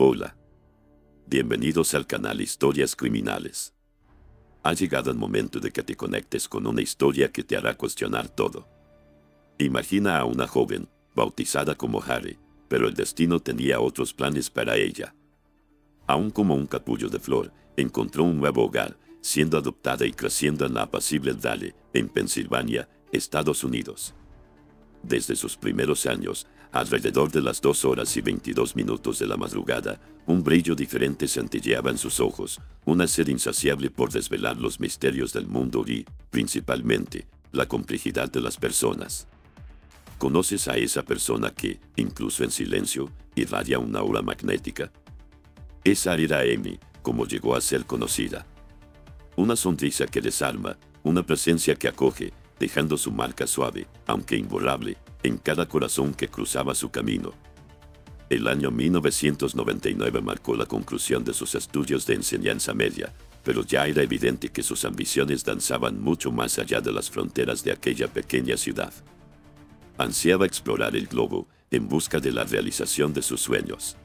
Hola. Bienvenidos al canal Historias Criminales. Ha llegado el momento de que te conectes con una historia que te hará cuestionar todo. Imagina a una joven, bautizada como Harry, pero el destino tenía otros planes para ella. Aún como un capullo de flor, encontró un nuevo hogar, siendo adoptada y creciendo en la apacible Dale, en Pensilvania, Estados Unidos. Desde sus primeros años, alrededor de las 2:22 de la madrugada, un brillo diferente centelleaba en sus ojos, una sed insaciable por desvelar los misterios del mundo y, principalmente, la complejidad de las personas. ¿Conoces a esa persona que, incluso en silencio, irradia una aura magnética? Esa era Amy, como llegó a ser conocida. Una sonrisa que desarma, una presencia que acoge, dejando su marca suave, aunque imborrable, en cada corazón que cruzaba su camino. El año 1999 marcó la conclusión de sus estudios de enseñanza media, pero ya era evidente que sus ambiciones danzaban mucho más allá de las fronteras de aquella pequeña ciudad. Ansiaba explorar el globo, en busca de la realización de sus sueños.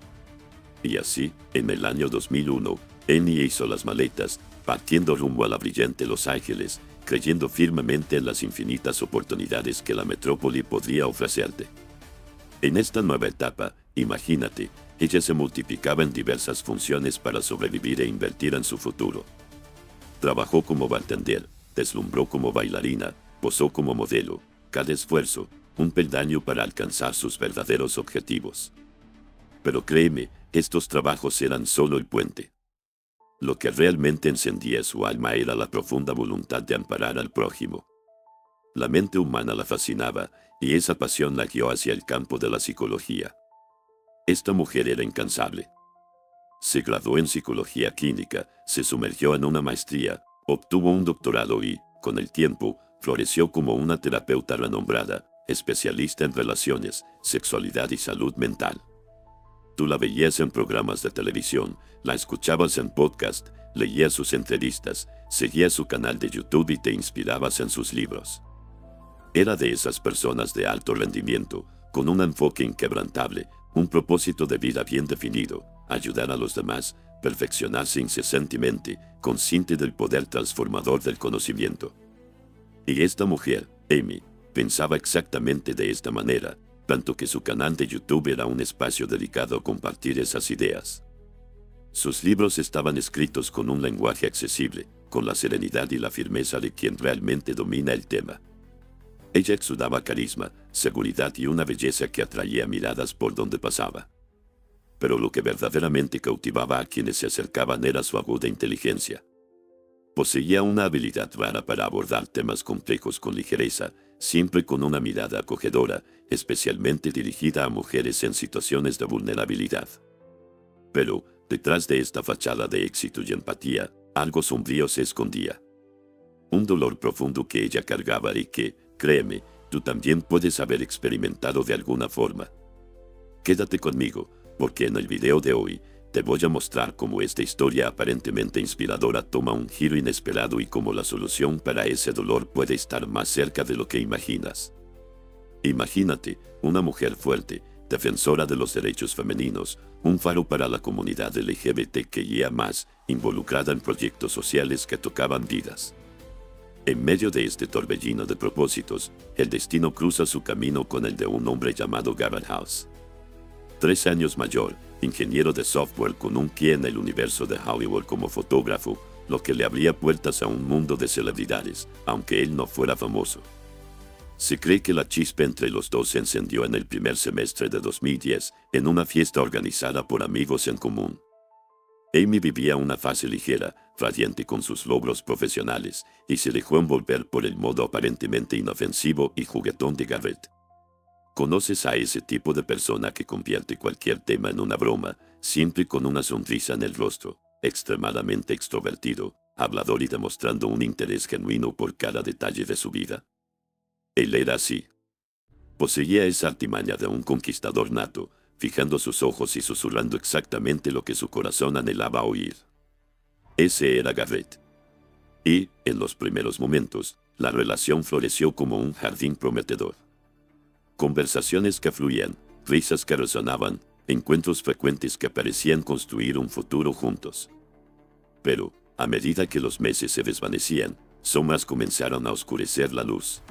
Y así, en el año 2001, Amy hizo las maletas, partiendo rumbo a la brillante Los Ángeles, creyendo firmemente en las infinitas oportunidades que la metrópoli podría ofrecerte. En esta nueva etapa, imagínate, ella se multiplicaba en diversas funciones para sobrevivir e invertir en su futuro. Trabajó como bartender, deslumbró como bailarina, posó como modelo, cada esfuerzo, un peldaño para alcanzar sus verdaderos objetivos. Pero créeme, estos trabajos eran solo el puente. Lo que realmente encendía su alma era la profunda voluntad de amparar al prójimo. La mente humana la fascinaba, y esa pasión la guió hacia el campo de la psicología. Esta mujer era incansable. Se graduó en psicología clínica, se sumergió en una maestría, obtuvo un doctorado y, con el tiempo, floreció como una terapeuta renombrada, especialista en relaciones, sexualidad y salud mental. Tú la veías en programas de televisión, la escuchabas en podcast, leías sus entrevistas, seguías su canal de YouTube y te inspirabas en sus libros. Era de esas personas de alto rendimiento, con un enfoque inquebrantable, un propósito de vida bien definido, ayudar a los demás, perfeccionarse incesantemente, consciente del poder transformador del conocimiento. Y esta mujer, Amy, pensaba exactamente de esta manera, tanto que su canal de YouTube era un espacio dedicado a compartir esas ideas. Sus libros estaban escritos con un lenguaje accesible, con la serenidad y la firmeza de quien realmente domina el tema. Ella exudaba carisma, seguridad y una belleza que atraía miradas por donde pasaba. Pero lo que verdaderamente cautivaba a quienes se acercaban era su aguda inteligencia. Poseía una habilidad rara para abordar temas complejos con ligereza, siempre con una mirada acogedora, especialmente dirigida a mujeres en situaciones de vulnerabilidad. Pero, detrás de esta fachada de éxito y empatía, algo sombrío se escondía. Un dolor profundo que ella cargaba y que, créeme, tú también puedes haber experimentado de alguna forma. Quédate conmigo, porque en el video de hoy, te voy a mostrar cómo esta historia aparentemente inspiradora toma un giro inesperado y cómo la solución para ese dolor puede estar más cerca de lo que imaginas. Imagínate, una mujer fuerte, defensora de los derechos femeninos, un faro para la comunidad LGBTQIA+, involucrada en proyectos sociales que tocaban vidas. En medio de este torbellino de propósitos, el destino cruza su camino con el de un hombre llamado Garrett House. 3 años mayor, ingeniero de software con un pie en el universo de Hollywood como fotógrafo, lo que le abría puertas a un mundo de celebridades, aunque él no fuera famoso. Se cree que la chispa entre los dos se encendió en el primer semestre de 2010, en una fiesta organizada por amigos en común. Amy vivía una fase ligera, radiante con sus logros profesionales, y se dejó envolver por el modo aparentemente inofensivo y juguetón de Garrett. ¿Conoces a ese tipo de persona que convierte cualquier tema en una broma, siempre con una sonrisa en el rostro, extremadamente extrovertido, hablador y demostrando un interés genuino por cada detalle de su vida? Él era así. Poseía esa artimaña de un conquistador nato, fijando sus ojos y susurrando exactamente lo que su corazón anhelaba oír. Ese era Garrett. Y, en los primeros momentos, la relación floreció como un jardín prometedor. Conversaciones que fluían, risas que resonaban, encuentros frecuentes que parecían construir un futuro juntos. Pero, a medida que los meses se desvanecían, sombras comenzaron a oscurecer la luz.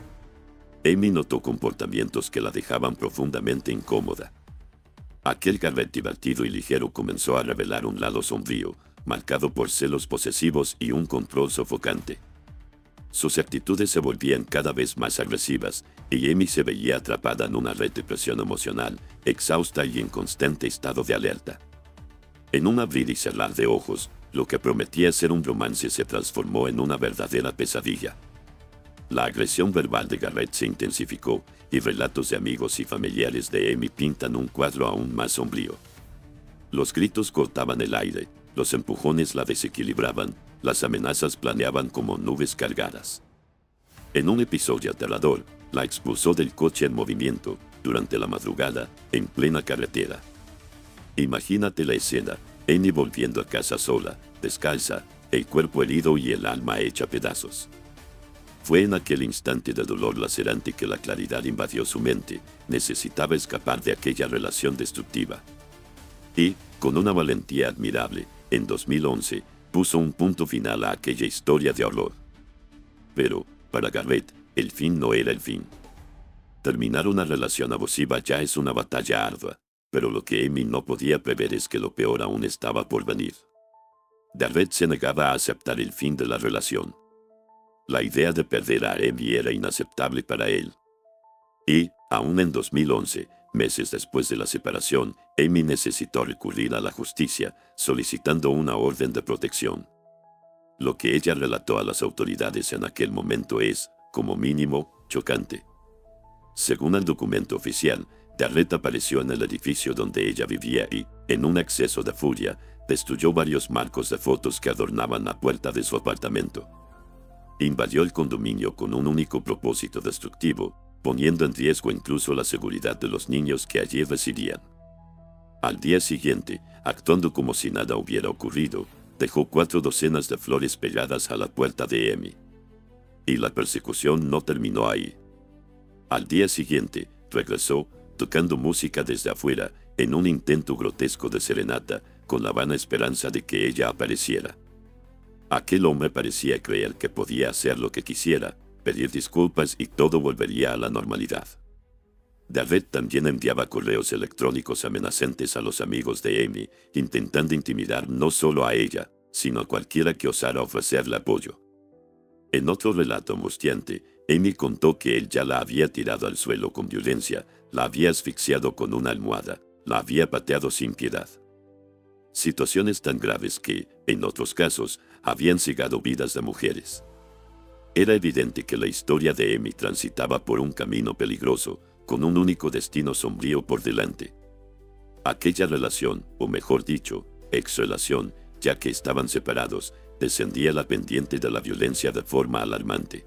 Amy notó comportamientos que la dejaban profundamente incómoda. Aquel Garrett divertido y ligero comenzó a revelar un lado sombrío, marcado por celos posesivos y un control sofocante. Sus actitudes se volvían cada vez más agresivas, y Amy se veía atrapada en una red de presión emocional, exhausta y en constante estado de alerta. En un abrir y cerrar de ojos, lo que prometía ser un romance se transformó en una verdadera pesadilla. La agresión verbal de Garrett se intensificó, y relatos de amigos y familiares de Amy pintan un cuadro aún más sombrío. Los gritos cortaban el aire, los empujones la desequilibraban, las amenazas planeaban como nubes cargadas. En un episodio aterrador, la expulsó del coche en movimiento, durante la madrugada, en plena carretera. Imagínate la escena, Amy volviendo a casa sola, descalza, el cuerpo herido y el alma hecha pedazos. Fue en aquel instante de dolor lacerante que la claridad invadió su mente. Necesitaba escapar de aquella relación destructiva. Y, con una valentía admirable, en 2011, puso un punto final a aquella historia de horror. Pero, para Garrett, el fin no era el fin. Terminar una relación abusiva ya es una batalla ardua, pero lo que Amy no podía prever es que lo peor aún estaba por venir. Garrett se negaba a aceptar el fin de la relación. La idea de perder a Amy era inaceptable para él. Y, aún en 2011, meses después de la separación, Amy necesitó recurrir a la justicia, solicitando una orden de protección. Lo que ella relató a las autoridades en aquel momento es, como mínimo, chocante. Según el documento oficial, Garrett apareció en el edificio donde ella vivía y, en un acceso de furia, destruyó varios marcos de fotos que adornaban la puerta de su apartamento. Invadió el condominio con un único propósito destructivo, poniendo en riesgo incluso la seguridad de los niños que allí residían. Al día siguiente, actuando como si nada hubiera ocurrido, dejó 4 docenas de flores pegadas a la puerta de Amy. Y la persecución no terminó ahí. Al día siguiente, regresó, tocando música desde afuera, en un intento grotesco de serenata, con la vana esperanza de que ella apareciera. Aquel hombre parecía creer que podía hacer lo que quisiera, pedir disculpas y todo volvería a la normalidad. Garrett también enviaba correos electrónicos amenazantes a los amigos de Amy, intentando intimidar no solo a ella, sino a cualquiera que osara ofrecerle apoyo. En otro relato angustiante, Amy contó que él ya la había tirado al suelo con violencia, la había asfixiado con una almohada, la había pateado sin piedad. Situaciones tan graves que, en otros casos, habían cegado vidas de mujeres. Era evidente que la historia de Amy transitaba por un camino peligroso, con un único destino sombrío por delante. Aquella relación, o mejor dicho, ex-relación, ya que estaban separados, descendía la pendiente de la violencia de forma alarmante.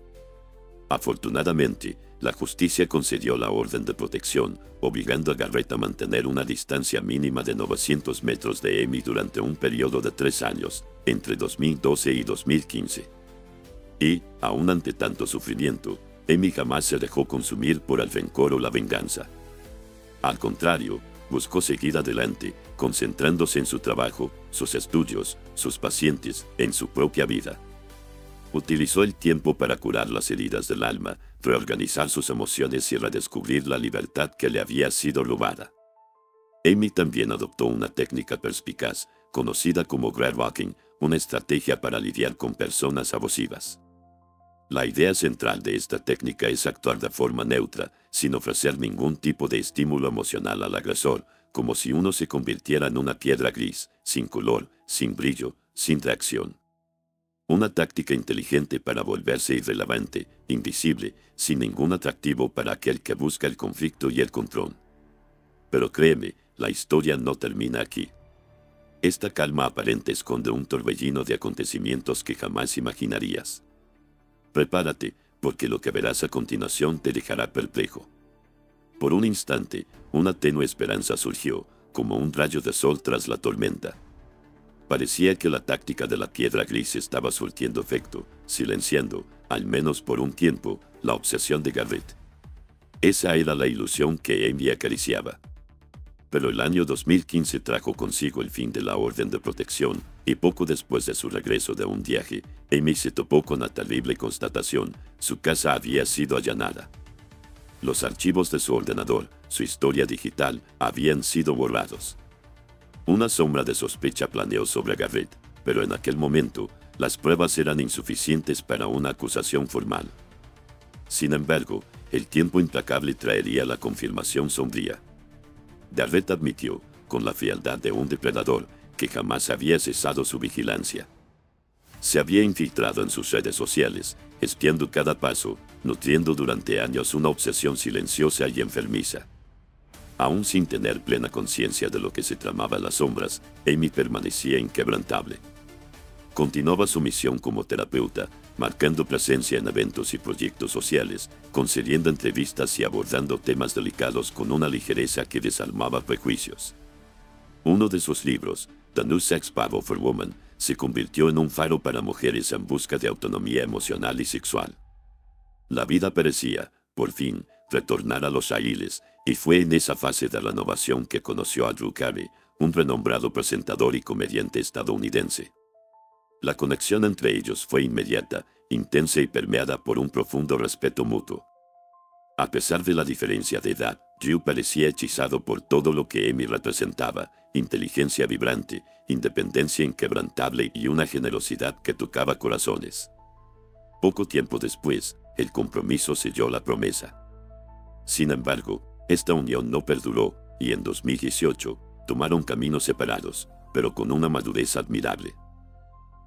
Afortunadamente, la justicia concedió la orden de protección, obligando a Garrett a mantener una distancia mínima de 900 metros de Amy durante un periodo de 3 años, entre 2012 y 2015. Y, aun ante tanto sufrimiento, Amy jamás se dejó consumir por el rencor o la venganza. Al contrario, buscó seguir adelante, concentrándose en su trabajo, sus estudios, sus pacientes, en su propia vida. Utilizó el tiempo para curar las heridas del alma, reorganizar sus emociones y redescubrir la libertad que le había sido robada. Amy también adoptó una técnica perspicaz, conocida como grapewalking, una estrategia para lidiar con personas abusivas. La idea central de esta técnica es actuar de forma neutra, sin ofrecer ningún tipo de estímulo emocional al agresor, como si uno se convirtiera en una piedra gris, sin color, sin brillo, sin reacción. Una táctica inteligente para volverse irrelevante, invisible, sin ningún atractivo para aquel que busca el conflicto y el control. Pero créeme, la historia no termina aquí. Esta calma aparente esconde un torbellino de acontecimientos que jamás imaginarías. Prepárate, porque lo que verás a continuación te dejará perplejo. Por un instante, una tenue esperanza surgió, como un rayo de sol tras la tormenta. Parecía que la táctica de la piedra gris estaba surtiendo efecto, silenciando, al menos por un tiempo, la obsesión de Garrett. Esa era la ilusión que Amy acariciaba. Pero el año 2015 trajo consigo el fin de la orden de protección, y poco después de su regreso de un viaje, Amy se topó con la terrible constatación: su casa había sido allanada. Los archivos de su ordenador, su historia digital, habían sido borrados. Una sombra de sospecha planeó sobre Garrett, pero en aquel momento, las pruebas eran insuficientes para una acusación formal. Sin embargo, el tiempo implacable traería la confirmación sombría. Garrett admitió, con la frialdad de un depredador, que jamás había cesado su vigilancia. Se había infiltrado en sus redes sociales, espiando cada paso, nutriendo durante años una obsesión silenciosa y enfermiza. Aún sin tener plena conciencia de lo que se tramaba en las sombras, Amy permanecía inquebrantable. Continuaba su misión como terapeuta, marcando presencia en eventos y proyectos sociales, concediendo entrevistas y abordando temas delicados con una ligereza que desarmaba prejuicios. Uno de sus libros, The New Sex Bible for Women, se convirtió en un faro para mujeres en busca de autonomía emocional y sexual. La vida parecía, por fin, retornar a los raíles, y fue en esa fase de renovación que conoció a Drew Carey, un renombrado presentador y comediante estadounidense. La conexión entre ellos fue inmediata, intensa y permeada por un profundo respeto mutuo. A pesar de la diferencia de edad, Drew parecía hechizado por todo lo que Amy representaba: inteligencia vibrante, independencia inquebrantable y una generosidad que tocaba corazones. Poco tiempo después, el compromiso selló la promesa. Sin embargo, esta unión no perduró, y en 2018, tomaron caminos separados, pero con una madurez admirable.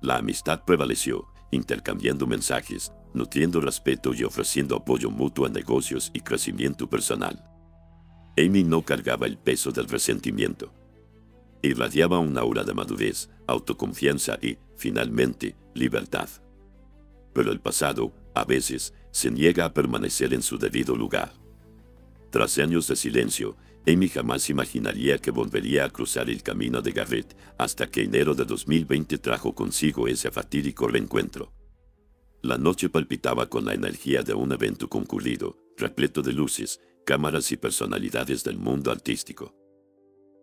La amistad prevaleció, intercambiando mensajes, nutriendo respeto y ofreciendo apoyo mutuo en negocios y crecimiento personal. Amy no cargaba el peso del resentimiento. Irradiaba un aura de madurez, autoconfianza y, finalmente, libertad. Pero el pasado, a veces, se niega a permanecer en su debido lugar. Tras años de silencio, Amy jamás imaginaría que volvería a cruzar el camino de Garrett, hasta que enero de 2020 trajo consigo ese fatídico reencuentro. La noche palpitaba con la energía de un evento concurrido, repleto de luces, cámaras y personalidades del mundo artístico.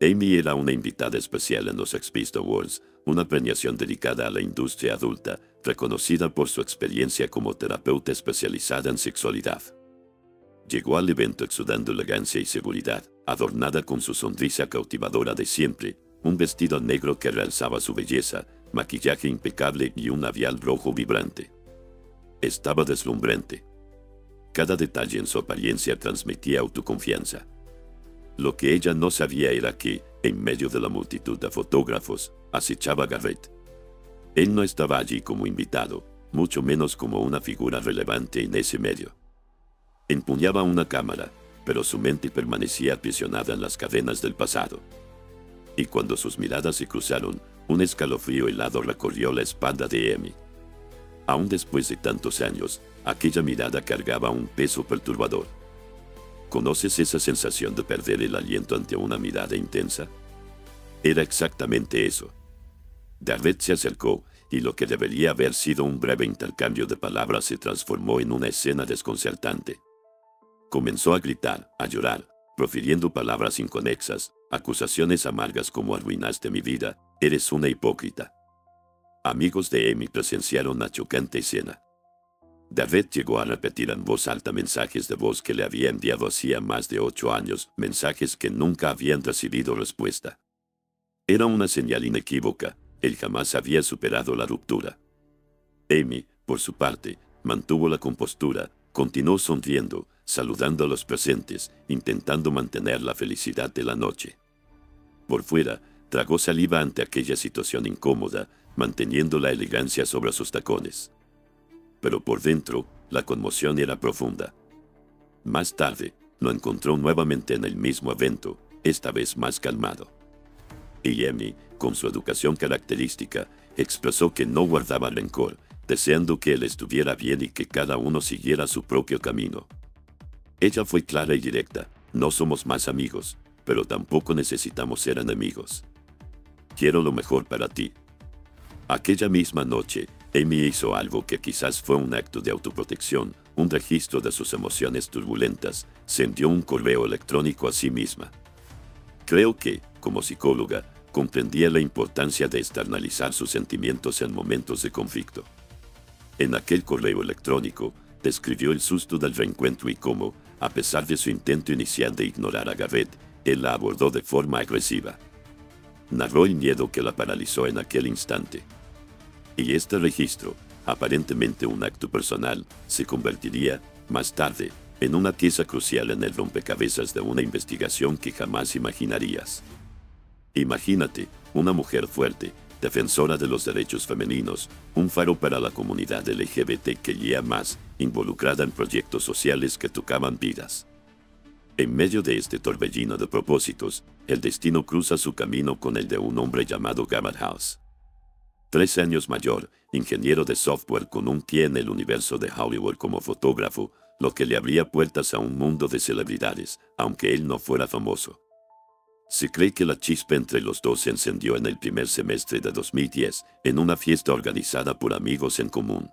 Amy era una invitada especial en los X-Beast Awards, una premiación dedicada a la industria adulta, reconocida por su experiencia como terapeuta especializada en sexualidad. Llegó al evento exudando elegancia y seguridad, adornada con su sonrisa cautivadora de siempre, un vestido negro que realzaba su belleza, maquillaje impecable y un labial rojo vibrante. Estaba deslumbrante. Cada detalle en su apariencia transmitía autoconfianza. Lo que ella no sabía era que, en medio de la multitud de fotógrafos, acechaba a Garrett. Él no estaba allí como invitado, mucho menos como una figura relevante en ese medio. Empuñaba una cámara, pero su mente permanecía aprisionada en las cadenas del pasado. Y cuando sus miradas se cruzaron, un escalofrío helado recorrió la espalda de Amy. Aún después de tantos años, aquella mirada cargaba un peso perturbador. ¿Conoces esa sensación de perder el aliento ante una mirada intensa? Era exactamente eso. Garrett se acercó, y lo que debería haber sido un breve intercambio de palabras se transformó en una escena desconcertante. Comenzó a gritar, a llorar, profiriendo palabras inconexas, acusaciones amargas como: arruinaste mi vida, eres una hipócrita. Amigos de Amy presenciaron la chocante escena. Garrett llegó a repetir en voz alta mensajes de voz que le había enviado hacía más de 8 años, mensajes que nunca habían recibido respuesta. Era una señal inequívoca: él jamás había superado la ruptura. Amy, por su parte, mantuvo la compostura, continuó sonriendo, saludando a los presentes, intentando mantener la felicidad de la noche. Por fuera, tragó saliva ante aquella situación incómoda, manteniendo la elegancia sobre sus tacones. Pero por dentro, la conmoción era profunda. Más tarde, lo encontró nuevamente en el mismo evento, esta vez más calmado. Y Amy, con su educación característica, expresó que no guardaba rencor, deseando que él estuviera bien y que cada uno siguiera su propio camino. Ella fue clara y directa: no somos más amigos, pero tampoco necesitamos ser enemigos. Quiero lo mejor para ti. Aquella misma noche, Amy hizo algo que quizás fue un acto de autoprotección, un registro de sus emociones turbulentas: se envió un correo electrónico a sí misma. Creo que, como psicóloga, comprendía la importancia de externalizar sus sentimientos en momentos de conflicto. En aquel correo electrónico, describió el susto del reencuentro y cómo, a pesar de su intento inicial de ignorar a Garrett, él la abordó de forma agresiva. Narró el miedo que la paralizó en aquel instante. Y este registro, aparentemente un acto personal, se convertiría, más tarde, en una pieza crucial en el rompecabezas de una investigación que jamás imaginarías. Imagínate, una mujer fuerte, defensora de los derechos femeninos, un faro para la comunidad LGBTQIA+, involucrada en proyectos sociales que tocaban vidas. En medio de este torbellino de propósitos, el destino cruza su camino con el de un hombre llamado Garrett House. 3 años mayor, ingeniero de software con un pie en el universo de Hollywood como fotógrafo, lo que le abría puertas a un mundo de celebridades, aunque él no fuera famoso. Se cree que la chispa entre los dos se encendió en el primer semestre de 2010, en una fiesta organizada por amigos en común.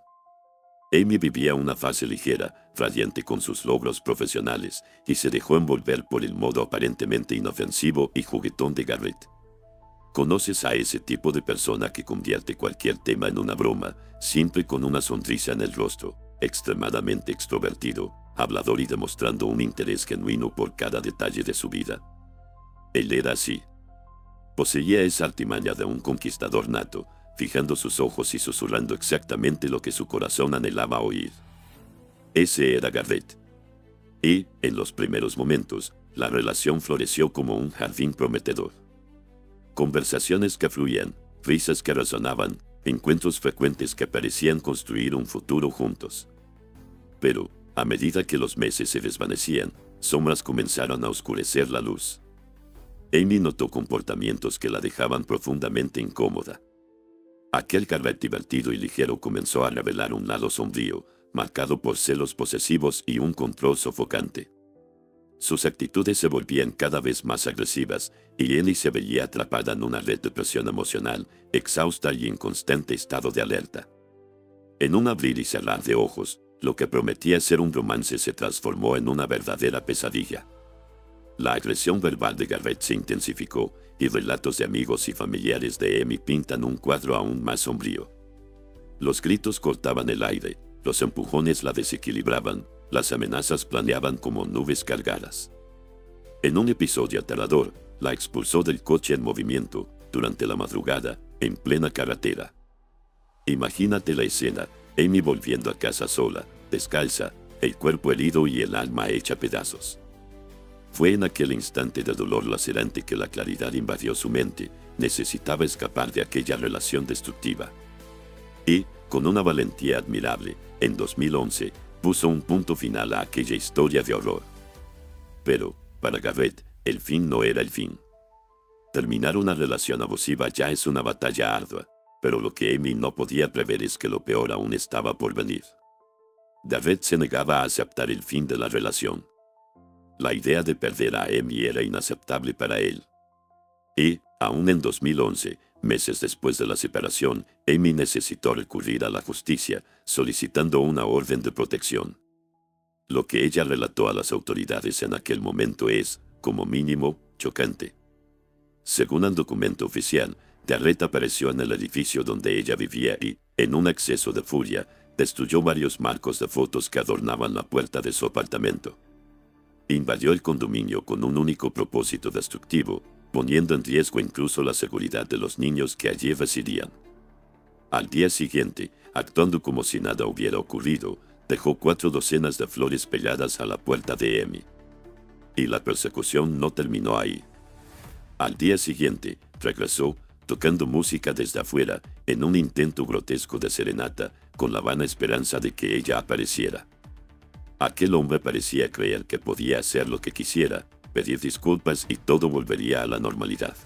Amy vivía una fase ligera, radiante con sus logros profesionales, y se dejó envolver por el modo aparentemente inofensivo y juguetón de Garrett. ¿Conoces a ese tipo de persona que convierte cualquier tema en una broma, siempre con una sonrisa en el rostro, extremadamente extrovertido, hablador y demostrando un interés genuino por cada detalle de su vida? Él era así. Poseía esa artimaña de un conquistador nato, fijando sus ojos y susurrando exactamente lo que su corazón anhelaba oír. Ese era Garrett. Y, en los primeros momentos, la relación floreció como un jardín prometedor. Conversaciones que fluían, risas que resonaban, encuentros frecuentes que parecían construir un futuro juntos. Pero, a medida que los meses se desvanecían, sombras comenzaron a oscurecer la luz. Amy notó comportamientos que la dejaban profundamente incómoda. Aquel Garrett divertido y ligero comenzó a revelar un lado sombrío, marcado por celos posesivos y un control sofocante. Sus actitudes se volvían cada vez más agresivas, y Amy se veía atrapada en una red de presión emocional, exhausta y en constante estado de alerta. En un abrir y cerrar de ojos, lo que prometía ser un romance se transformó en una verdadera pesadilla. La agresión verbal de Garrett se intensificó, y relatos de amigos y familiares de Amy pintan un cuadro aún más sombrío. Los gritos cortaban el aire, los empujones la desequilibraban, las amenazas planeaban como nubes cargadas. En un episodio aterrador, la expulsó del coche en movimiento, durante la madrugada, en plena carretera. Imagínate la escena, Amy volviendo a casa sola, descalza, el cuerpo herido y el alma hecha pedazos. Fue en aquel instante de dolor lacerante que la claridad invadió su mente. Necesitaba escapar de aquella relación destructiva. Y, con una valentía admirable, en 2011, puso un punto final a aquella historia de horror. Pero, para Garrett, el fin no era el fin. Terminar una relación abusiva ya es una batalla ardua, pero lo que Amy no podía prever es que lo peor aún estaba por venir. Garrett se negaba a aceptar el fin de la relación. La idea de perder a Amy era inaceptable para él. Y, aún en 2011, meses después de la separación, Amy necesitó recurrir a la justicia, solicitando una orden de protección. Lo que ella relató a las autoridades en aquel momento es, como mínimo, chocante. Según el documento oficial, Garrett apareció en el edificio donde ella vivía y, en un acceso de furia, destruyó varios marcos de fotos que adornaban la puerta de su apartamento. Invadió el condominio con un único propósito destructivo, poniendo en riesgo incluso la seguridad de los niños que allí residían. Al día siguiente, actuando como si nada hubiera ocurrido, dejó 4 docenas de flores pegadas a la puerta de Amy. Y la persecución no terminó ahí. Al día siguiente, regresó, tocando música desde afuera, en un intento grotesco de serenata, con la vana esperanza de que ella apareciera. Aquel hombre parecía creer que podía hacer lo que quisiera, pedir disculpas y todo volvería a la normalidad.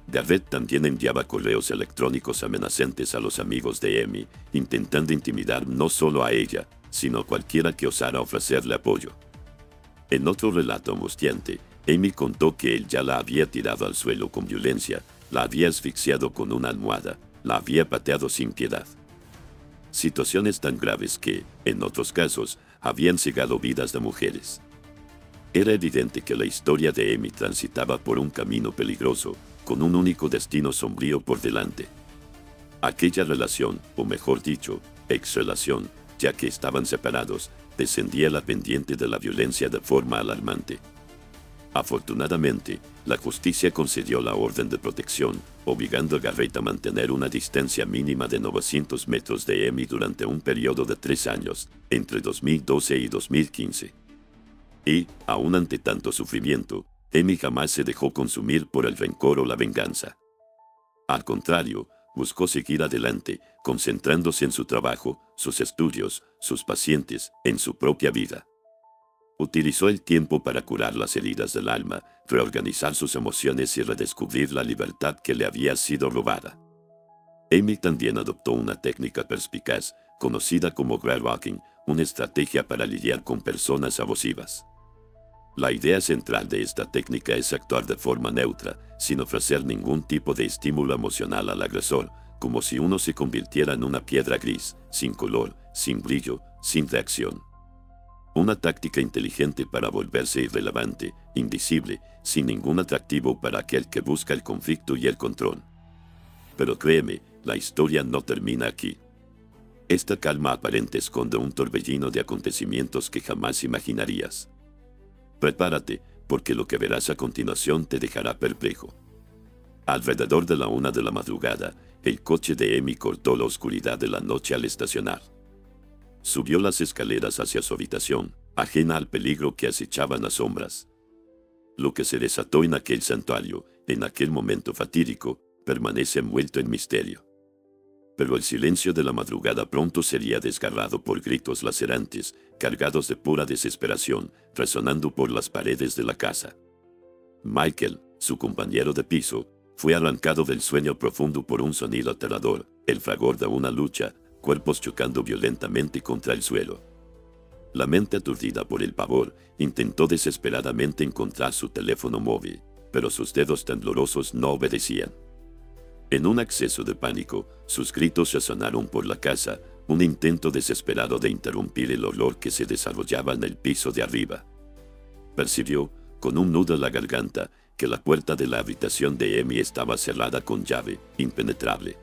Garrett también enviaba correos electrónicos amenazantes a los amigos de Amy, intentando intimidar no solo a ella, sino a cualquiera que osara ofrecerle apoyo. En otro relato angustiante, Amy contó que él ya la había tirado al suelo con violencia, la había asfixiado con una almohada, la había pateado sin piedad. Situaciones tan graves que, en otros casos, habían cegado vidas de mujeres. Era evidente que la historia de Amy transitaba por un camino peligroso, con un único destino sombrío por delante. Aquella relación, o mejor dicho, ex-relación, ya que estaban separados, descendía la pendiente de la violencia de forma alarmante. Afortunadamente, la justicia concedió la orden de protección, obligando a Garrett a mantener una distancia mínima de 900 metros de Amy durante un periodo de 3 años, entre 2012 y 2015. Y, aun ante tanto sufrimiento, Amy jamás se dejó consumir por el rencor o la venganza. Al contrario, buscó seguir adelante, concentrándose en su trabajo, sus estudios, sus pacientes, en su propia vida. Utilizó el tiempo para curar las heridas del alma, reorganizar sus emociones y redescubrir la libertad que le había sido robada. Amy también adoptó una técnica perspicaz, conocida como grey-walking, una estrategia para lidiar con personas abusivas. La idea central de esta técnica es actuar de forma neutra, sin ofrecer ningún tipo de estímulo emocional al agresor, como si uno se convirtiera en una piedra gris, sin color, sin brillo, sin reacción. Una táctica inteligente para volverse irrelevante, invisible, sin ningún atractivo para aquel que busca el conflicto y el control. Pero créeme, la historia no termina aquí. Esta calma aparente esconde un torbellino de acontecimientos que jamás imaginarías. Prepárate, porque lo que verás a continuación te dejará perplejo. Alrededor de la 1 de la madrugada, el coche de Amy cortó la oscuridad de la noche al estacionar. Subió las escaleras hacia su habitación, ajena al peligro que acechaban las sombras. Lo que se desató en aquel santuario, en aquel momento fatídico, permanece envuelto en misterio. Pero el silencio de la madrugada pronto sería desgarrado por gritos lacerantes, cargados de pura desesperación, resonando por las paredes de la casa. Michael, su compañero de piso, fue arrancado del sueño profundo por un sonido aterrador, el fragor de una lucha, cuerpos chocando violentamente contra el suelo. La mente aturdida por el pavor, intentó desesperadamente encontrar su teléfono móvil, pero sus dedos temblorosos no obedecían. En un acceso de pánico, sus gritos resonaron por la casa, un intento desesperado de interrumpir el olor que se desarrollaba en el piso de arriba. Percibió, con un nudo en la garganta, que la puerta de la habitación de Amy estaba cerrada con llave, impenetrable.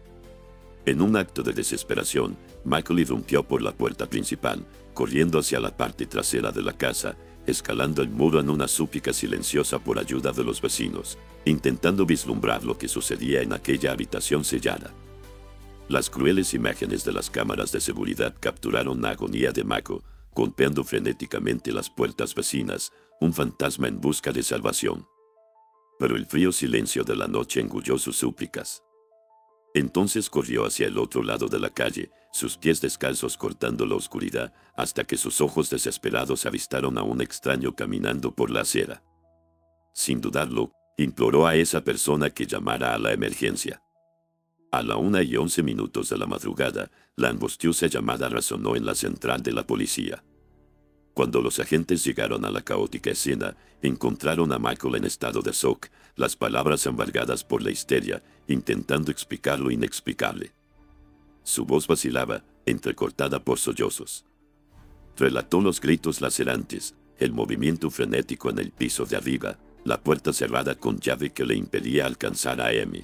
En un acto de desesperación, Michael irrumpió por la puerta principal, corriendo hacia la parte trasera de la casa, escalando el muro en una súplica silenciosa por ayuda de los vecinos, intentando vislumbrar lo que sucedía en aquella habitación sellada. Las crueles imágenes de las cámaras de seguridad capturaron la agonía de Michael, golpeando frenéticamente las puertas vecinas, un fantasma en busca de salvación. Pero el frío silencio de la noche engulló sus súplicas. Entonces corrió hacia el otro lado de la calle, sus pies descalzos cortando la oscuridad, hasta que sus ojos desesperados avistaron a un extraño caminando por la acera. Sin dudarlo, imploró a esa persona que llamara a la emergencia. A la 1:11 de la madrugada, la angustiosa llamada resonó en la central de la policía. Cuando los agentes llegaron a la caótica escena, encontraron a Michael en estado de shock, las palabras embargadas por la histeria, intentando explicar lo inexplicable. Su voz vacilaba, entrecortada por sollozos. Relató los gritos lacerantes, el movimiento frenético en el piso de arriba, la puerta cerrada con llave que le impedía alcanzar a Amy.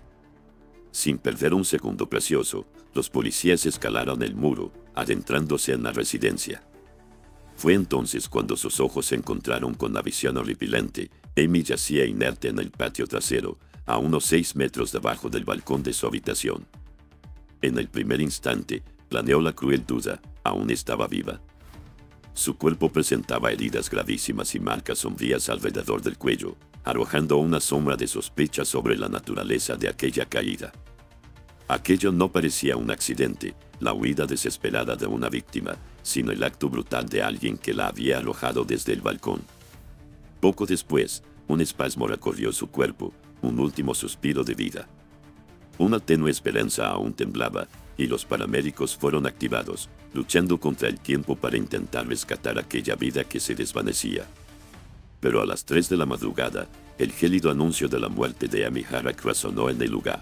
Sin perder un segundo precioso, los policías escalaron el muro, adentrándose en la residencia. Fue entonces cuando sus ojos se encontraron con la visión horripilante. Amy yacía inerte en el patio trasero, a unos 6 metros debajo del balcón de su habitación. En el primer instante, planeó la cruel duda: ¿aún estaba viva? Su cuerpo presentaba heridas gravísimas y marcas sombrías alrededor del cuello, arrojando una sombra de sospecha sobre la naturaleza de aquella caída. Aquello no parecía un accidente, la huida desesperada de una víctima, sino el acto brutal de alguien que la había arrojado desde el balcón. Poco después, un espasmo recorrió su cuerpo, un último suspiro de vida. Una tenue esperanza aún temblaba, y los paramédicos fueron activados, luchando contra el tiempo para intentar rescatar aquella vida que se desvanecía. Pero a las 3 de la madrugada, el gélido anuncio de la muerte de Amy Harrack resonó en el lugar.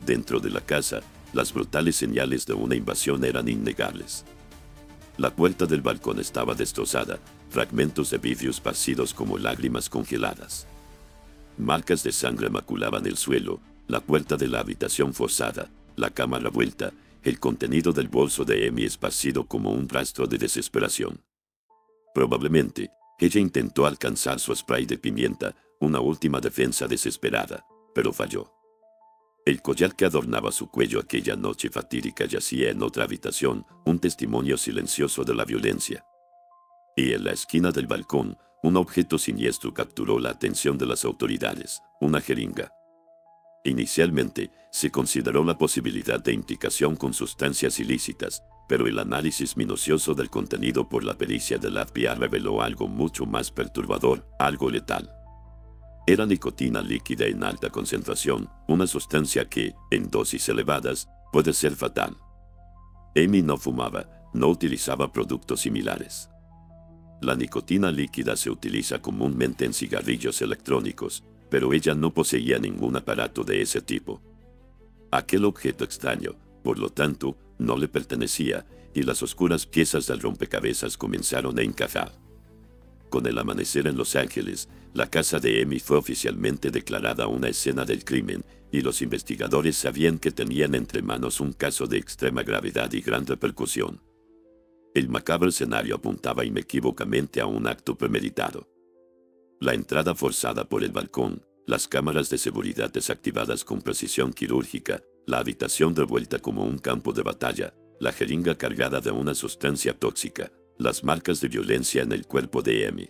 Dentro de la casa, las brutales señales de una invasión eran innegables. La puerta del balcón estaba destrozada, fragmentos de vidrio esparcidos como lágrimas congeladas. Marcas de sangre maculaban el suelo, la puerta de la habitación forzada, la cama revuelta, el contenido del bolso de Amy esparcido como un rastro de desesperación. Probablemente, ella intentó alcanzar su spray de pimienta, una última defensa desesperada, pero falló. El collar que adornaba su cuello aquella noche fatídica yacía en otra habitación, un testimonio silencioso de la violencia. Y en la esquina del balcón, un objeto siniestro capturó la atención de las autoridades, una jeringa. Inicialmente, se consideró la posibilidad de implicación con sustancias ilícitas, pero el análisis minucioso del contenido por la pericia del FBI reveló algo mucho más perturbador, algo letal. Era nicotina líquida en alta concentración, una sustancia que, en dosis elevadas, puede ser fatal. Amy no fumaba, no utilizaba productos similares. La nicotina líquida se utiliza comúnmente en cigarrillos electrónicos, pero ella no poseía ningún aparato de ese tipo. Aquel objeto extraño, por lo tanto, no le pertenecía, y las oscuras piezas del rompecabezas comenzaron a encajar. Con el amanecer en Los Ángeles, la casa de Amy fue oficialmente declarada una escena del crimen, y los investigadores sabían que tenían entre manos un caso de extrema gravedad y gran repercusión. El macabro escenario apuntaba inequívocamente a un acto premeditado. La entrada forzada por el balcón, las cámaras de seguridad desactivadas con precisión quirúrgica, la habitación revuelta como un campo de batalla, la jeringa cargada de una sustancia tóxica, las marcas de violencia en el cuerpo de Amy.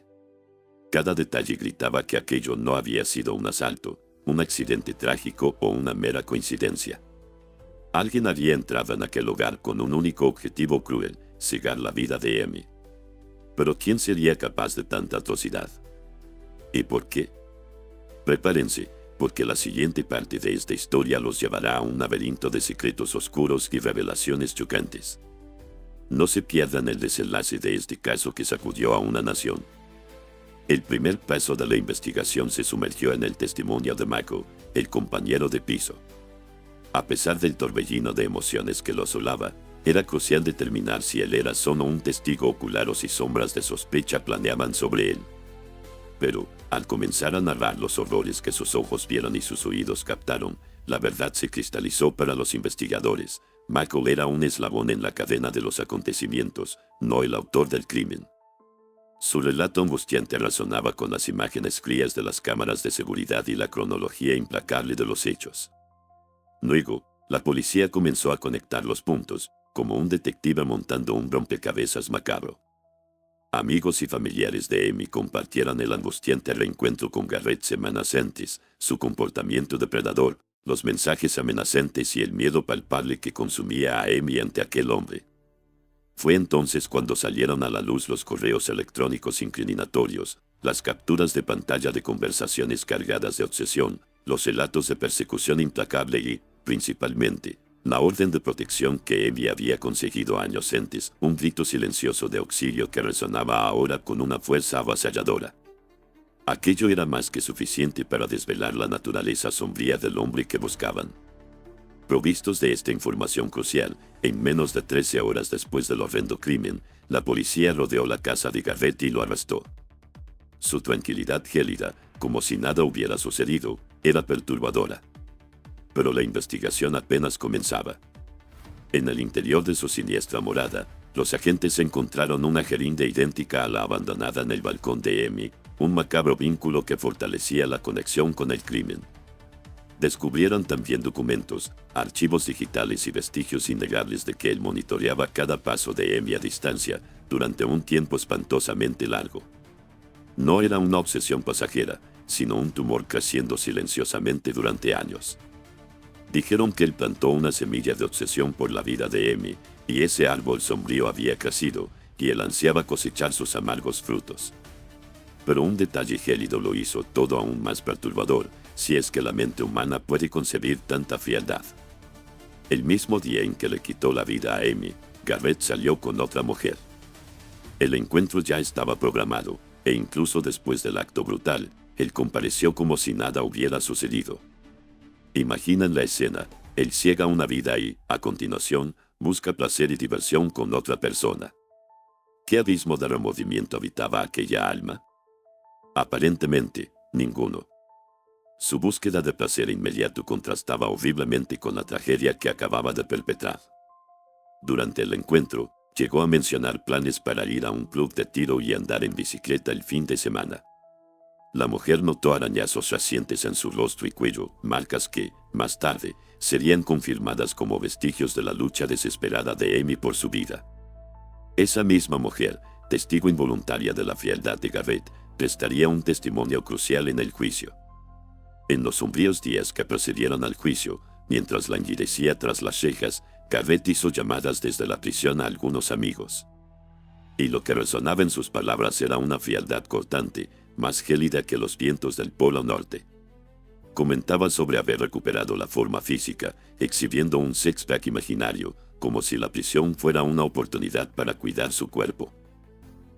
Cada detalle gritaba que aquello no había sido un asalto, un accidente trágico o una mera coincidencia. Alguien había entrado en aquel hogar con un único objetivo cruel: cegar la vida de Amy. Pero ¿quién sería capaz de tanta atrocidad? ¿Y por qué? Prepárense, porque la siguiente parte de esta historia los llevará a un laberinto de secretos oscuros y revelaciones chocantes. No se pierdan el desenlace de este caso que sacudió a una nación. El primer paso de la investigación se sumergió en el testimonio de Michael, el compañero de piso. A pesar del torbellino de emociones que lo asolaba, era crucial determinar si él era solo un testigo ocular o si sombras de sospecha planeaban sobre él. Pero, al comenzar a narrar los horrores que sus ojos vieron y sus oídos captaron, la verdad se cristalizó para los investigadores. Michael era un eslabón en la cadena de los acontecimientos, no el autor del crimen. Su relato angustiante resonaba con las imágenes frías de las cámaras de seguridad y la cronología implacable de los hechos. Luego, la policía comenzó a conectar los puntos, como un detective montando un rompecabezas macabro. Amigos y familiares de Amy compartieron el angustiante reencuentro con Garrett semanas antes, su comportamiento depredador, los mensajes amenazantes y el miedo palpable que consumía a Amy ante aquel hombre. Fue entonces cuando salieron a la luz los correos electrónicos incriminatorios, las capturas de pantalla de conversaciones cargadas de obsesión, los relatos de persecución implacable y, principalmente, la orden de protección que Amy había conseguido años antes, un grito silencioso de auxilio que resonaba ahora con una fuerza avasalladora. Aquello era más que suficiente para desvelar la naturaleza sombría del hombre que buscaban. Provistos de esta información crucial, en menos de 13 horas después del horrendo crimen, la policía rodeó la casa de Garrett y lo arrestó. Su tranquilidad gélida, como si nada hubiera sucedido, era perturbadora. Pero la investigación apenas comenzaba. En el interior de su siniestra morada, los agentes encontraron una jeringa idéntica a la abandonada en el balcón de Amy, un macabro vínculo que fortalecía la conexión con el crimen. Descubrieron también documentos, archivos digitales y vestigios innegables de que él monitoreaba cada paso de Amy a distancia, durante un tiempo espantosamente largo. No era una obsesión pasajera, sino un tumor creciendo silenciosamente durante años. Dijeron que él plantó una semilla de obsesión por la vida de Amy, y ese árbol sombrío había crecido, y él ansiaba cosechar sus amargos frutos. Pero un detalle gélido lo hizo todo aún más perturbador, si es que la mente humana puede concebir tanta frialdad. El mismo día en que le quitó la vida a Amy, Garrett salió con otra mujer. El encuentro ya estaba programado, e incluso después del acto brutal, él compareció como si nada hubiera sucedido. Imaginen la escena: él ciega una vida y, a continuación, busca placer y diversión con otra persona. ¿Qué abismo de remordimiento habitaba aquella alma? Aparentemente, ninguno. Su búsqueda de placer inmediato contrastaba horriblemente con la tragedia que acababa de perpetrar. Durante el encuentro, llegó a mencionar planes para ir a un club de tiro y andar en bicicleta el fin de semana. La mujer notó arañazos recientes en su rostro y cuello, marcas que, más tarde, serían confirmadas como vestigios de la lucha desesperada de Amy por su vida. Esa misma mujer, testigo involuntaria de la frialdad de Garrett, prestaría un testimonio crucial en el juicio. En los sombríos días que precedieron al juicio, mientras languidecía tras las rejas, Garrett hizo llamadas desde la prisión a algunos amigos. Y lo que resonaba en sus palabras era una frialdad cortante, más gélida que los vientos del Polo Norte. Comentaba sobre haber recuperado la forma física, exhibiendo un six-pack imaginario, como si la prisión fuera una oportunidad para cuidar su cuerpo.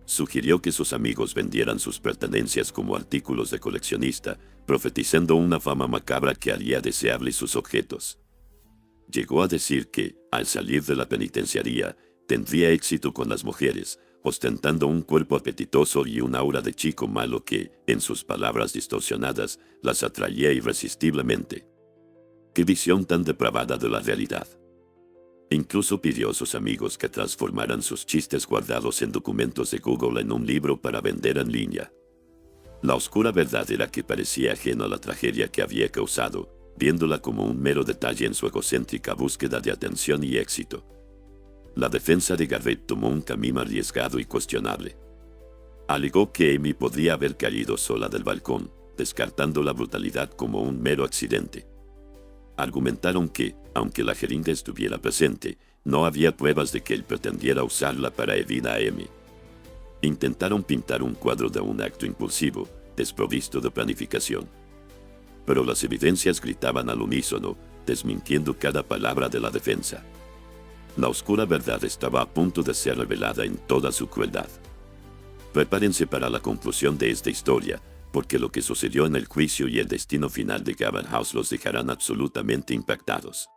Sugirió que sus amigos vendieran sus pertenencias como artículos de coleccionista, profetizando una fama macabra que haría deseables sus objetos. Llegó a decir que, al salir de la penitenciaría, tendría éxito con las mujeres, ostentando un cuerpo apetitoso y un aura de chico malo que, en sus palabras distorsionadas, las atraía irresistiblemente. ¡Qué visión tan depravada de la realidad! Incluso pidió a sus amigos que transformaran sus chistes guardados en documentos de Google en un libro para vender en línea. La oscura verdad era que parecía ajeno a la tragedia que había causado, viéndola como un mero detalle en su egocéntrica búsqueda de atención y éxito. La defensa de Garrett tomó un camino arriesgado y cuestionable. Alegó que Amy podría haber caído sola del balcón, descartando la brutalidad como un mero accidente. Argumentaron que, aunque la jeringa estuviera presente, no había pruebas de que él pretendiera usarla para herir a Amy. Intentaron pintar un cuadro de un acto impulsivo, desprovisto de planificación. Pero las evidencias gritaban al unísono, desmintiendo cada palabra de la defensa. La oscura verdad estaba a punto de ser revelada en toda su crueldad. Prepárense para la conclusión de esta historia, porque lo que sucedió en el juicio y el destino final de Gavin House los dejarán absolutamente impactados.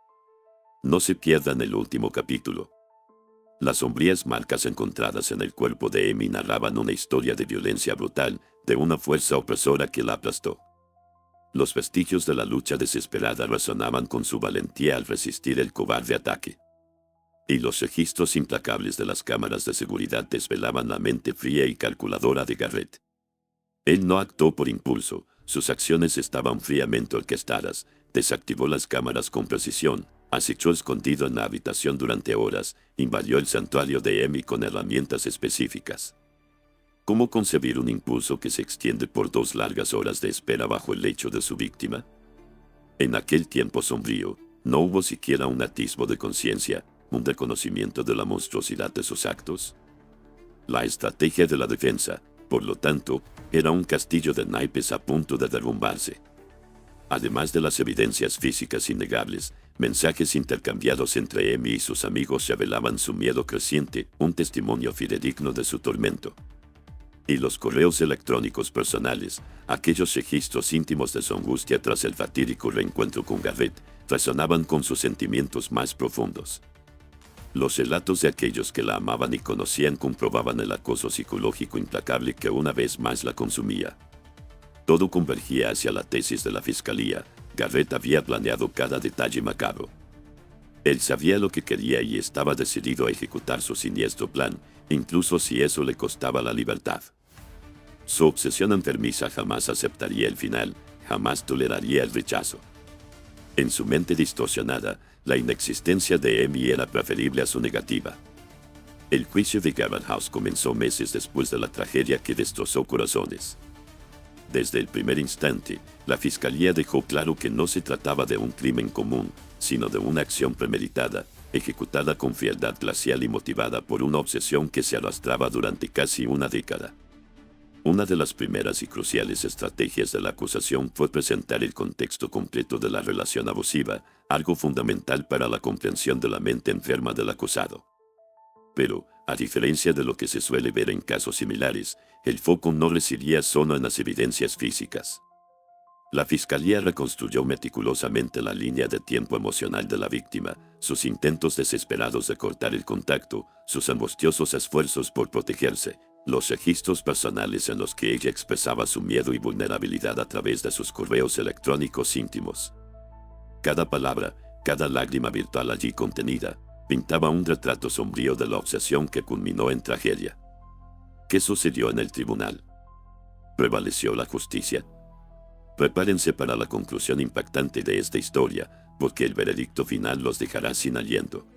No se pierdan el último capítulo. Las sombrías marcas encontradas en el cuerpo de Amy narraban una historia de violencia brutal, de una fuerza opresora que la aplastó. Los vestigios de la lucha desesperada resonaban con su valentía al resistir el cobarde ataque. Y los registros implacables de las cámaras de seguridad desvelaban la mente fría y calculadora de Garrett. Él no actuó por impulso, sus acciones estaban fríamente orquestadas, desactivó las cámaras con precisión, acechó escondido en la habitación durante horas, invadió el santuario de Amy con herramientas específicas. ¿Cómo concebir un impulso que se extiende por 2 largas horas de espera bajo el lecho de su víctima? En aquel tiempo sombrío, no hubo siquiera un atisbo de conciencia, un reconocimiento de la monstruosidad de sus actos. La estrategia de la defensa, por lo tanto, era un castillo de naipes a punto de derrumbarse. Además de las evidencias físicas innegables, mensajes intercambiados entre Amy y sus amigos revelaban su miedo creciente, un testimonio fidedigno de su tormento. Y los correos electrónicos personales, aquellos registros íntimos de su angustia tras el fatídico reencuentro con Garrett, resonaban con sus sentimientos más profundos. Los relatos de aquellos que la amaban y conocían comprobaban el acoso psicológico implacable que una vez más la consumía. Todo convergía hacia la tesis de la fiscalía. Garrett había planeado cada detalle macabro. Él sabía lo que quería y estaba decidido a ejecutar su siniestro plan, incluso si eso le costaba la libertad. Su obsesión enfermiza jamás aceptaría el final, jamás toleraría el rechazo. En su mente distorsionada, la inexistencia de Amy era preferible a su negativa. El juicio de Gavin House comenzó meses después de la tragedia que destrozó corazones. Desde el primer instante, la fiscalía dejó claro que no se trataba de un crimen común, sino de una acción premeditada, ejecutada con frialdad glacial y motivada por una obsesión que se arrastraba durante casi una década. Una de las primeras y cruciales estrategias de la acusación fue presentar el contexto completo de la relación abusiva, algo fundamental para la comprensión de la mente enferma del acusado. Pero, a diferencia de lo que se suele ver en casos similares, el foco no residía solo en las evidencias físicas. La fiscalía reconstruyó meticulosamente la línea de tiempo emocional de la víctima, sus intentos desesperados de cortar el contacto, sus angustiosos esfuerzos por protegerse, los registros personales en los que ella expresaba su miedo y vulnerabilidad a través de sus correos electrónicos íntimos. Cada palabra, cada lágrima virtual allí contenida, pintaba un retrato sombrío de la obsesión que culminó en tragedia. ¿Qué sucedió en el tribunal? ¿Prevaleció la justicia? Prepárense para la conclusión impactante de esta historia, porque el veredicto final los dejará sin aliento.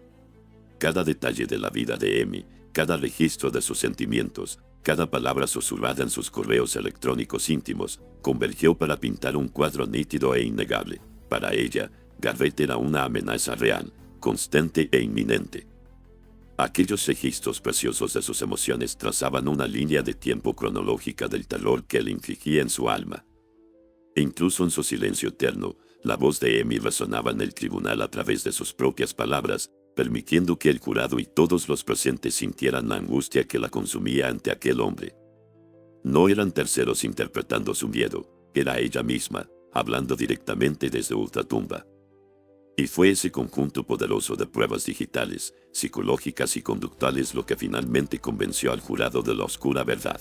Cada detalle de la vida de Amy, cada registro de sus sentimientos, cada palabra susurrada en sus correos electrónicos íntimos, convergió para pintar un cuadro nítido e innegable. Para ella, Garrett era una amenaza real, constante e inminente. Aquellos registros preciosos de sus emociones trazaban una línea de tiempo cronológica del terror que le infligía en su alma. E incluso en su silencio eterno, la voz de Amy resonaba en el tribunal a través de sus propias palabras, permitiendo que el jurado y todos los presentes sintieran la angustia que la consumía ante aquel hombre. No eran terceros interpretando su miedo, era ella misma, hablando directamente desde ultratumba. Y fue ese conjunto poderoso de pruebas digitales, psicológicas y conductuales lo que finalmente convenció al jurado de la oscura verdad.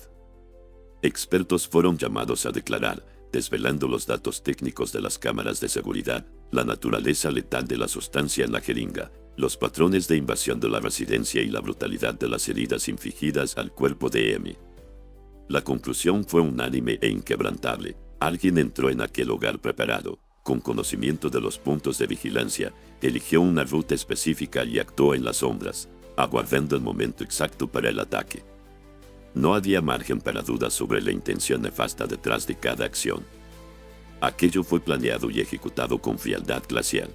Expertos fueron llamados a declarar, desvelando los datos técnicos de las cámaras de seguridad, la naturaleza letal de la sustancia en la jeringa, los patrones de invasión de la residencia y la brutalidad de las heridas infligidas al cuerpo de Amy. La conclusión fue unánime e inquebrantable. Alguien entró en aquel hogar preparado, con conocimiento de los puntos de vigilancia, eligió una ruta específica y actuó en las sombras, aguardando el momento exacto para el ataque. No había margen para dudas sobre la intención nefasta detrás de cada acción. Aquello fue planeado y ejecutado con frialdad glacial.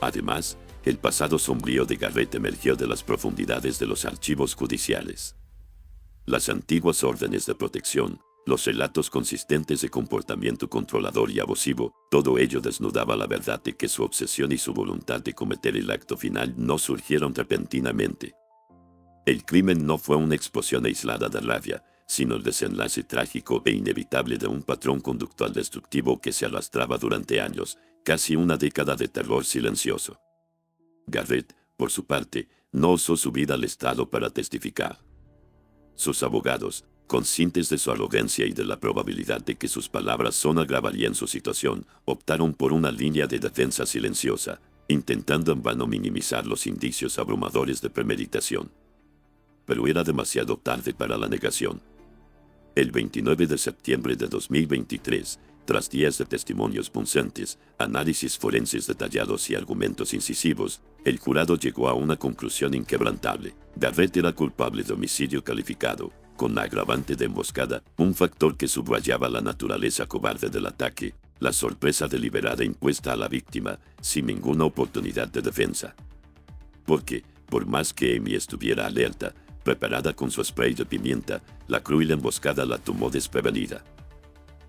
Además, el pasado sombrío de Garrett emergió de las profundidades de los archivos judiciales. Las antiguas órdenes de protección, los relatos consistentes de comportamiento controlador y abusivo, todo ello desnudaba la verdad de que su obsesión y su voluntad de cometer el acto final no surgieron repentinamente. El crimen no fue una explosión aislada de rabia, sino el desenlace trágico e inevitable de un patrón conductual destructivo que se arrastraba durante años, casi una década de terror silencioso. Garrett, por su parte, no usó su vida al estrado para testificar. Sus abogados, conscientes de su arrogancia y de la probabilidad de que sus palabras solo agravarían su situación, optaron por una línea de defensa silenciosa, intentando en vano minimizar los indicios abrumadores de premeditación. Pero era demasiado tarde para la negación. El 29 de septiembre de 2023, tras días de testimonios punzantes, análisis forenses detallados y argumentos incisivos, el jurado llegó a una conclusión inquebrantable. Garrett era culpable de homicidio calificado, con la agravante de emboscada, un factor que subrayaba la naturaleza cobarde del ataque, la sorpresa deliberada impuesta a la víctima, sin ninguna oportunidad de defensa. Porque, por más que Amy estuviera alerta, preparada con su spray de pimienta, la cruel emboscada la tomó desprevenida.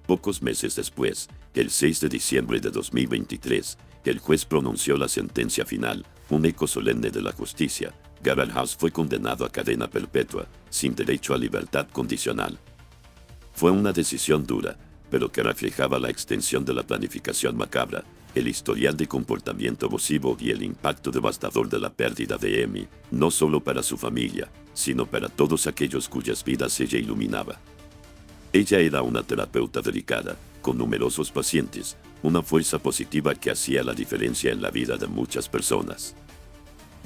Pocos meses después, el 6 de diciembre de 2023, el juez pronunció la sentencia final, un eco solemne de la justicia. Garrett House fue condenado a cadena perpetua, sin derecho a libertad condicional. Fue una decisión dura, pero que reflejaba la extensión de la planificación macabra, el historial de comportamiento abusivo y el impacto devastador de la pérdida de Amy, no solo para su familia, sino para todos aquellos cuyas vidas ella iluminaba. Ella era una terapeuta dedicada, con numerosos pacientes, una fuerza positiva que hacía la diferencia en la vida de muchas personas.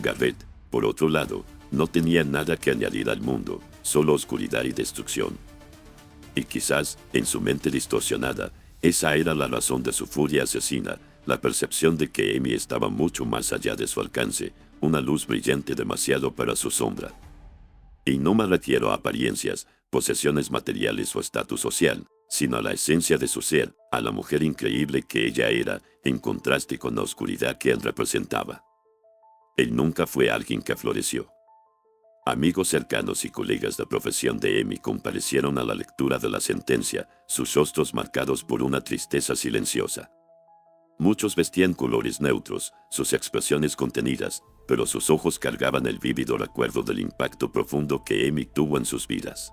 Garrett, por otro lado, no tenía nada que añadir al mundo, solo oscuridad y destrucción. Y quizás, en su mente distorsionada, esa era la razón de su furia asesina, la percepción de que Amy estaba mucho más allá de su alcance, una luz brillante demasiado para su sombra. Y no me refiero a apariencias, posesiones materiales o estatus social, sino a la esencia de su ser, a la mujer increíble que ella era, en contraste con la oscuridad que él representaba. Él nunca fue alguien que floreció. Amigos cercanos y colegas de profesión de Amy comparecieron a la lectura de la sentencia, sus rostros marcados por una tristeza silenciosa. Muchos vestían colores neutros, sus expresiones contenidas, pero sus ojos cargaban el vívido recuerdo del impacto profundo que Amy tuvo en sus vidas.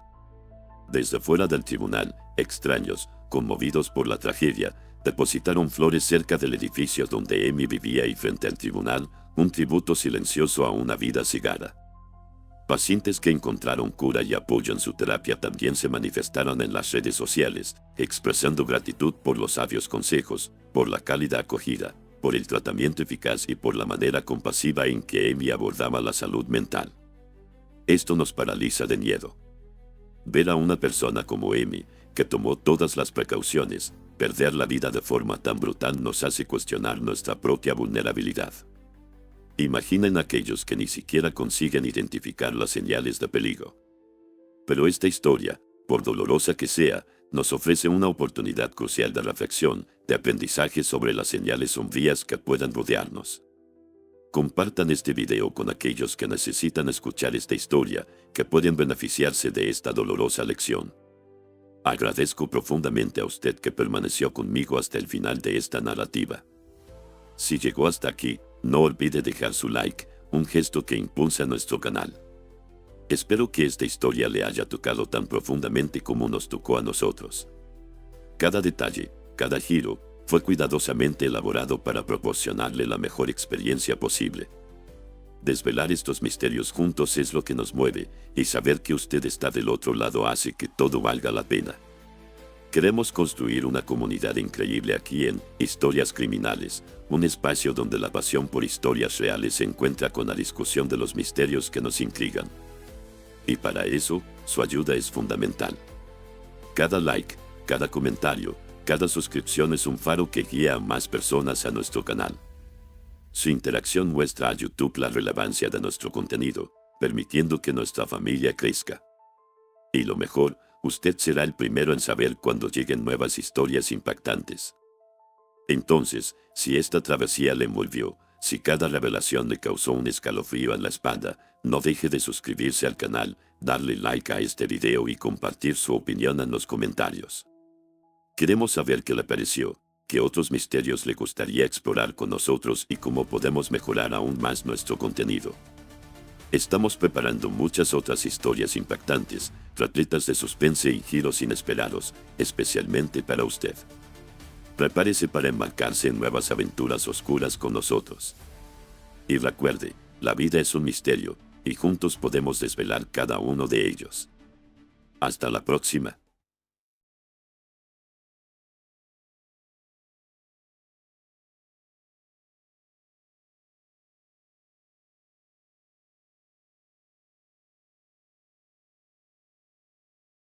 Desde fuera del tribunal, extraños, conmovidos por la tragedia, Depositaron flores cerca del edificio donde Amy vivía y frente al tribunal, un tributo silencioso a una vida cegada. Pacientes que encontraron cura y apoyo en su terapia también se manifestaron en las redes sociales, expresando gratitud por los sabios consejos, por la cálida acogida, por el tratamiento eficaz y por la manera compasiva en que Amy abordaba la salud mental. Esto nos paraliza de miedo. Ver a una persona como Amy, que tomó todas las precauciones, perder la vida de forma tan brutal nos hace cuestionar nuestra propia vulnerabilidad. Imaginen aquellos que ni siquiera consiguen identificar las señales de peligro. Pero esta historia, por dolorosa que sea, nos ofrece una oportunidad crucial de reflexión, de aprendizaje sobre las señales sombrías que puedan rodearnos. Compartan este video con aquellos que necesitan escuchar esta historia, que pueden beneficiarse de esta dolorosa lección. Agradezco profundamente a usted que permaneció conmigo hasta el final de esta narrativa. Si llegó hasta aquí, no olvide dejar su like, un gesto que impulsa nuestro canal. Espero que esta historia le haya tocado tan profundamente como nos tocó a nosotros. Cada detalle, cada giro, fue cuidadosamente elaborado para proporcionarle la mejor experiencia posible. Desvelar estos misterios juntos es lo que nos mueve, y saber que usted está del otro lado hace que todo valga la pena. Queremos construir una comunidad increíble aquí en Historias Criminales, un espacio donde la pasión por historias reales se encuentra con la discusión de los misterios que nos intrigan. Y para eso, su ayuda es fundamental. Cada like, cada comentario, cada suscripción es un faro que guía a más personas a nuestro canal. Su interacción muestra a YouTube la relevancia de nuestro contenido, permitiendo que nuestra familia crezca. Y lo mejor, usted será el primero en saber cuando lleguen nuevas historias impactantes. Entonces, si esta travesía le envolvió, si cada revelación le causó un escalofrío en la espalda, no deje de suscribirse al canal, darle like a este video y compartir su opinión en los comentarios. Queremos saber qué le pareció, qué otros misterios le gustaría explorar con nosotros y cómo podemos mejorar aún más nuestro contenido. Estamos preparando muchas otras historias impactantes, repletas de suspense y giros inesperados, especialmente para usted. Prepárese para embarcarse en nuevas aventuras oscuras con nosotros. Y recuerde, la vida es un misterio, y juntos podemos desvelar cada uno de ellos. Hasta la próxima.